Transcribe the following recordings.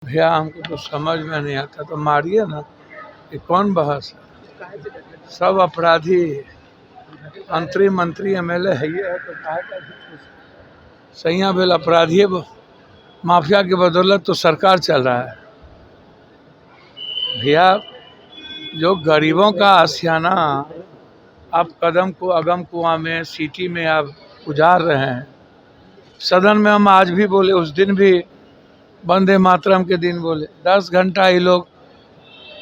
भैया हमको तो समझ में नहीं आता, तो मारिए ना। ये कौन बहस है? सब अपराधी मंत्री एमएलए है ये है, तो काहे का सैया भेल अपराधी माफिया की बदौलत तो सरकार चल रहा है। भैया जो गरीबों का आशियाना आप कदम को अगम कुआं में सिटी में आप उजाड़ रहे हैं। सदन में हम आज भी बोले, उस दिन भी वंदे मातरम के दिन बोले। 10 घंटा ये लोग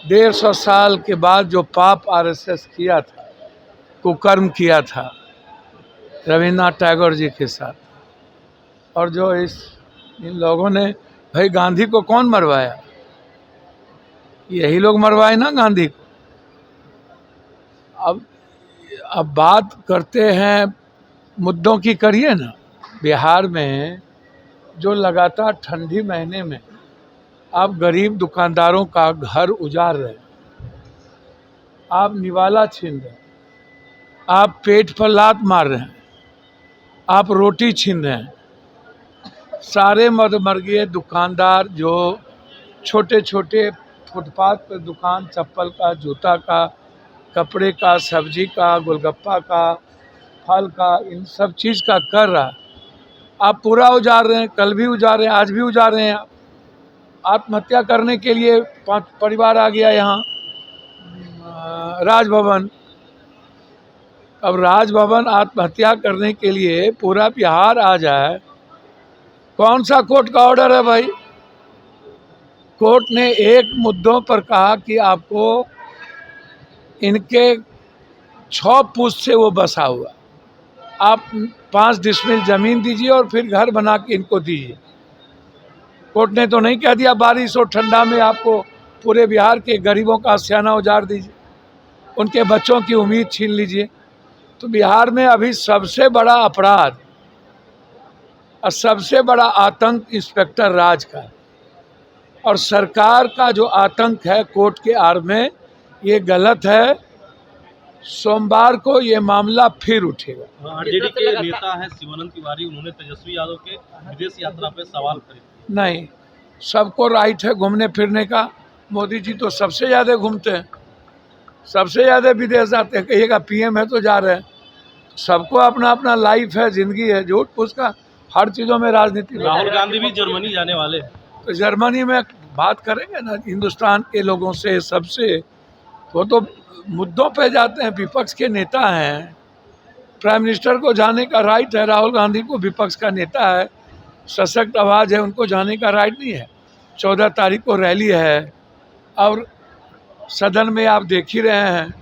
150 साल के बाद जो पाप आरएसएस किया था, कुकर्म किया था रविन्द्रनाथ टैगोर जी के साथ, और जो इन लोगों ने, भाई गांधी को कौन मरवाया? यही लोग मरवाए ना गांधी को। अब बात करते हैं मुद्दों की, करिए ना। बिहार में जो लगातार ठंडी महीने में आप गरीब दुकानदारों का घर उजाड़ रहे हैं, आप निवाला छीन रहे हैं, आप पेट पर लात मार रहे हैं, आप रोटी छीन रहे हैं। सारे मध्यमवर्गीय दुकानदार जो छोटे छोटे फुटपाथ पर दुकान, चप्पल का, जूता का, कपड़े का, सब्जी का, गोलगप्पा का, फल का, इन सब चीज़ का कर रहा है, आप पूरा उजाड़ रहे हैं। कल भी उजाड़ रहे हैं, आज भी उजाड़ रहे हैं। आत्महत्या करने के लिए 5 परिवार आ गया यहाँ राजभवन। अब राजभवन आत्महत्या करने के लिए पूरा बिहार आ जाए, कौन सा कोर्ट का ऑर्डर है भाई? कोर्ट ने एक मुद्दों पर कहा कि आपको इनके 6 पुश्त से वो बसा हुआ, आप 5 डिसमिल जमीन दीजिए और फिर घर बना के इनको दीजिए। कोर्ट ने तो नहीं कह दिया बारिश और ठंडा में आपको पूरे बिहार के गरीबों का आशियाना उजाड़ दीजिए, उनके बच्चों की उम्मीद छीन लीजिए। तो बिहार में अभी सबसे बड़ा अपराध और सबसे बड़ा आतंक इंस्पेक्टर राज का है, और सरकार का जो आतंक है कोर्ट के आड़ में, ये गलत है। सोमवार को ये मामला फिर उठेगा। आरजेडी के नेता हैं शिवानंद तिवारी, उन्होंने तेजस्वी यादव के विदेश यात्रा पर सवाल खड़े किए। नहीं, सबको राइट है घूमने फिरने का। मोदी जी तो सबसे ज़्यादा घूमते हैं, सबसे ज़्यादा विदेश जाते हैं। कहिएगा पीएम है तो जा रहे हैं। सबको अपना अपना लाइफ है, जिंदगी है। झूठ फूस का हर चीज़ों में राजनीति। राहुल गांधी भी जर्मनी जाने वाले हैं, तो जर्मनी में बात करेंगे ना हिंदुस्तान के लोगों से, सबसे। वो तो मुद्दों पे जाते हैं, विपक्ष के नेता हैं। प्राइम मिनिस्टर को जाने का राइट है, राहुल गांधी को विपक्ष का नेता है, सशक्त आवाज़ है, उनको जाने का राइट नहीं है। 14 तारीख को रैली है, और सदन में आप देख ही रहे हैं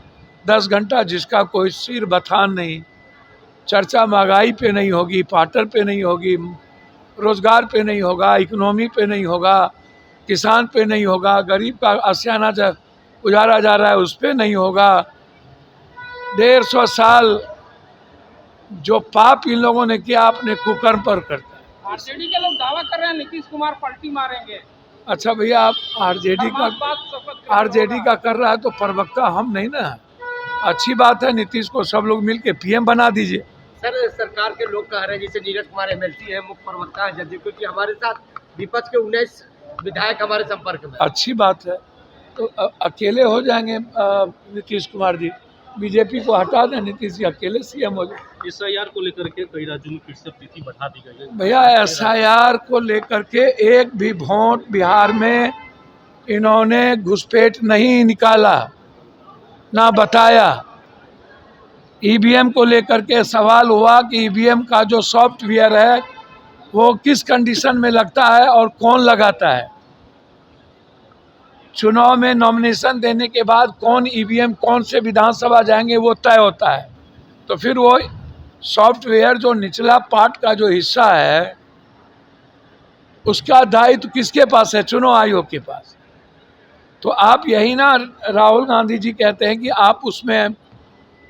10 घंटा जिसका कोई सिर बथान नहीं। चर्चा महंगाई पे नहीं होगी, पाटर पे नहीं होगी, रोजगार पे नहीं होगा, इकोनॉमी पे नहीं होगा, किसान पे नहीं होगा, गरीब का आशियाना जब उजाड़ा जा रहा है उस पे नहीं होगा। 150 साल जो पाप इन लोगों ने किया, अपने कुकर्म पर करता है। आरजेडी के लोग दावा कर रहे हैं नीतीश कुमार पलटी मारेंगे। अच्छा भैया, आप आरजेडी का कर रहा है तो प्रवक्ता हम नहीं ना। अच्छी बात है, नीतीश को सब लोग मिल के पीएम बना दीजिए। सर, सरकार के लोग कह रहे हैं, जैसे नीरज कुमार एमएलसी है, मुख्य प्रवक्ता है जदयू के, कि हमारे साथ विपक्ष के 19 विधायक हमारे संपर्क में। अच्छी बात है, तो अकेले हो जाएंगे नीतीश कुमार जी। बीजेपी को हटा दें, नीतीश जी अकेले सीएम हो जाए। एसआईआर को लेकर के कई राज्यों में फिर से तिथि बढ़ा दी गई है। भैया, एसआईआर को लेकर के एक भी वोट बिहार में इन्होंने घुसपैठ नहीं निकाला, ना बताया। ईवीएम को लेकर के सवाल हुआ कि ईवीएम का जो सॉफ्टवेयर है वो किस कंडीशन में लगता है और कौन लगाता है। चुनाव में नॉमिनेशन देने के बाद कौन ईवीएम कौन से विधानसभा जाएंगे वो तय होता है। तो फिर वो सॉफ्टवेयर जो निचला पार्ट का जो हिस्सा है, उसका दायित्व किसके पास है? चुनाव आयोग के पास। तो आप यही ना, राहुल गांधी जी कहते हैं कि आप उसमें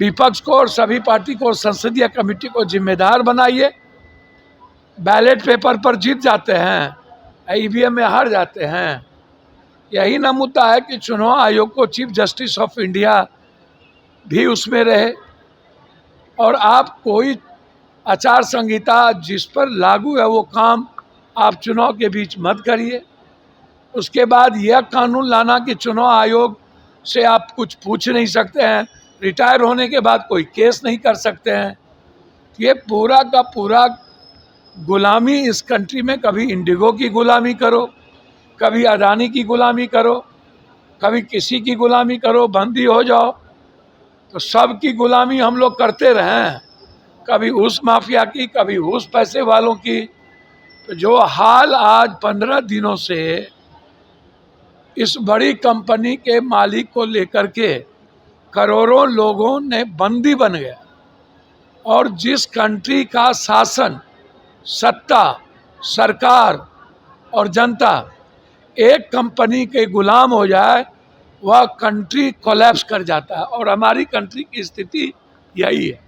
विपक्ष को और सभी पार्टी को, संसदीय कमेटी को जिम्मेदार बनाइए। बैलेट पेपर पर जीत जाते हैं, ईवीएम में हार जाते हैं। यही ना मुद्दा है कि चुनाव आयोग को चीफ जस्टिस ऑफ इंडिया भी उसमें रहे, और आप कोई आचार संहिता जिस पर लागू है वो काम आप चुनाव के बीच मत करिए। उसके बाद यह कानून लाना कि चुनाव आयोग से आप कुछ पूछ नहीं सकते हैं, रिटायर होने के बाद कोई केस नहीं कर सकते हैं। ये पूरा का पूरा गुलामी इस कंट्री में, कभी इंडिगो की गुलामी करो, कभी अडानी की गुलामी करो, कभी किसी की गुलामी करो, बंदी हो जाओ, तो सब की गुलामी हम लोग करते रहे हैं, कभी उस माफिया की, कभी उस पैसे वालों की। तो जो हाल आज 15 दिनों से इस बड़ी कंपनी के मालिक को लेकर के करोड़ों लोगों ने बंदी बन गया, और जिस कंट्री का शासन, सत्ता, सरकार और जनता एक कंपनी के गुलाम हो जाए, वह कंट्री कोलैप्स कर जाता है। और हमारी कंट्री की स्थिति यही है।